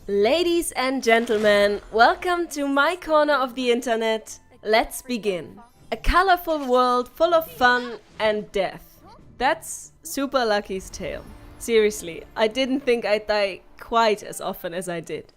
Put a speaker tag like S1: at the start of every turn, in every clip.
S1: Ladies and gentlemen, welcome to my corner of the internet. Let's begin. A colorful world full of fun and death. That's Super Lucky's tale. Seriously, I didn't think I'd die quite as often as I did.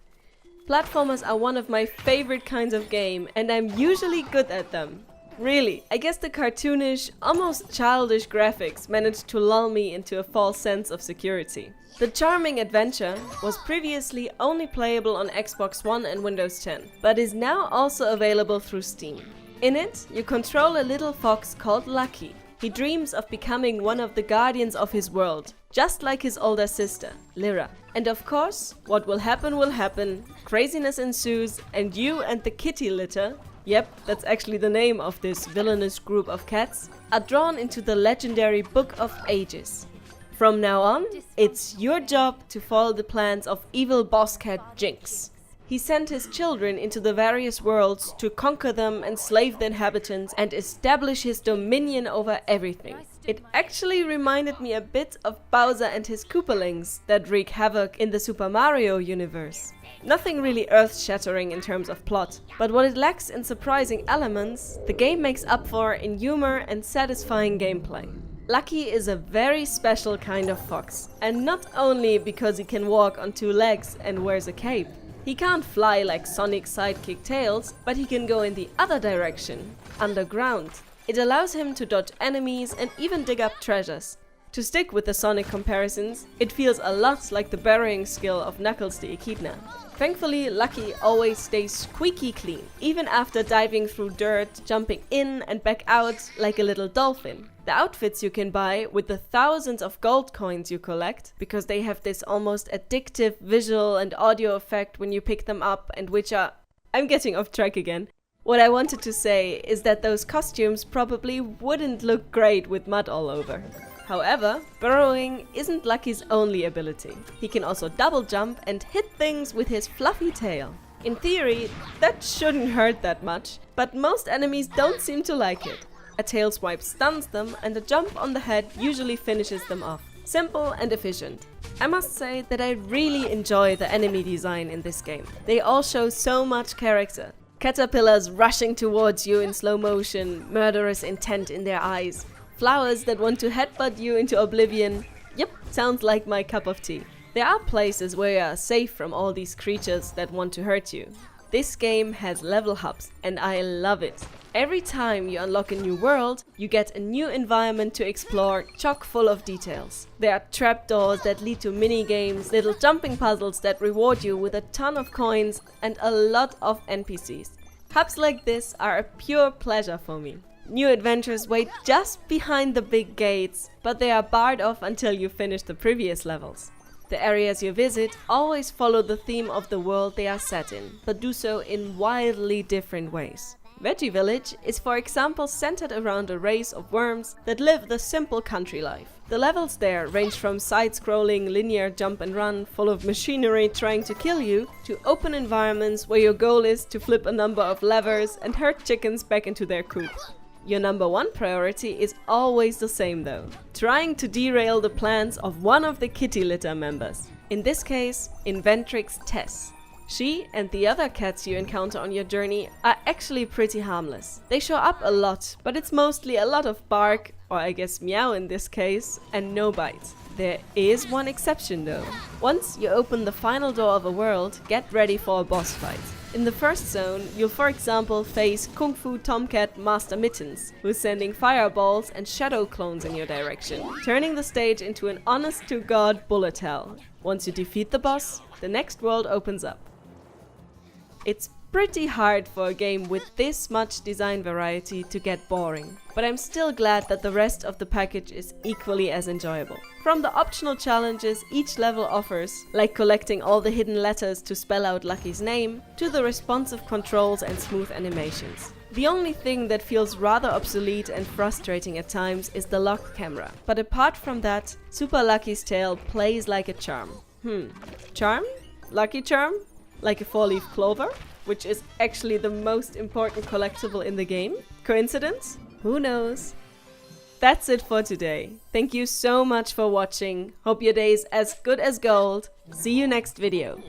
S1: Platformers are one of my favorite kinds of game, and I'm usually good at them. Really, I guess the cartoonish, almost childish graphics managed to lull me into a false sense of security. The charming adventure was previously only playable on Xbox One and Windows 10, but is now also available through Steam. In it, you control a little fox called Lucky. He dreams of becoming one of the guardians of his world, just like his older sister, Lyra. And of course, what will happen, craziness ensues, and you and the kitty litter, yep, that's actually the name of this villainous group of cats, are drawn into the legendary Book of Ages. From now on, it's your job to follow the plans of evil boss cat Jinx. He sent his children into the various worlds to conquer them, enslave the inhabitants, and establish his dominion over everything. It actually reminded me a bit of Bowser and his Koopalings that wreak havoc in the Super Mario universe. Nothing really earth-shattering in terms of plot, but what it lacks in surprising elements, the game makes up for in humor and satisfying gameplay. Lucky is a very special kind of fox, and not only because he can walk on two legs and wears a cape. He can't fly like Sonic's sidekick Tails, but he can go in the other direction, underground. It allows him to dodge enemies and even dig up treasures. To stick with the Sonic comparisons, it feels a lot like the burying skill of Knuckles the Echidna. Thankfully, Lucky always stays squeaky clean, even after diving through dirt, jumping in and back out like a little dolphin. The outfits you can buy with the thousands of gold coins you collect, because they have this almost addictive visual and audio effect when you pick them up, and which are... I'm getting off track again. What I wanted to say is that those costumes probably wouldn't look great with mud all over. However, burrowing isn't Lucky's only ability. He can also double jump and hit things with his fluffy tail. In theory, that shouldn't hurt that much, but most enemies don't seem to like it. A tail swipe stuns them, and a jump on the head usually finishes them off. Simple and efficient. I must say that I really enjoy the enemy design in this game. They all show so much character. Caterpillars rushing towards you in slow motion, murderous intent in their eyes. Flowers that want to headbutt you into oblivion. Yep, sounds like my cup of tea. There are places where you are safe from all these creatures that want to hurt you. This game has level hubs, and I love it. Every time you unlock a new world, you get a new environment to explore, chock full of details. There are trapdoors that lead to mini-games, little jumping puzzles that reward you with a ton of coins, and a lot of NPCs. Hubs like this are a pure pleasure for me. New adventures wait just behind the big gates, but they are barred off until you finish the previous levels. The areas you visit always follow the theme of the world they are set in, but do so in wildly different ways. Veggie Village is, for example, centered around a race of worms that live the simple country life. The levels there range from side-scrolling linear jump and run full of machinery trying to kill you, to open environments where your goal is to flip a number of levers and herd chickens back into their coop. Your number one priority is always the same though, trying to derail the plans of one of the kitty litter members. In this case, Inventrix Tess. She and the other cats you encounter on your journey are actually pretty harmless. They show up a lot, but it's mostly a lot of bark, or I guess meow in this case, and no bite. There is one exception though. Once you open the final door of a world, get ready for a boss fight. In the first zone, you'll for example face Kung Fu Tomcat Master Mittens, who's sending fireballs and shadow clones in your direction, turning the stage into an honest-to-God bullet hell. Once you defeat the boss, the next world opens up. It's pretty hard for a game with this much design variety to get boring, but I'm still glad that the rest of the package is equally as enjoyable. From the optional challenges each level offers, like collecting all the hidden letters to spell out Lucky's name, to the responsive controls and smooth animations. The only thing that feels rather obsolete and frustrating at times is the lock camera, but apart from that, Super Lucky's tale plays like a charm. Charm? Lucky Charm? Like a four-leaf clover? Which is actually the most important collectible in the game? Coincidence? Who knows? That's it for today. Thank you so much for watching. Hope your day is as good as gold. See you next video.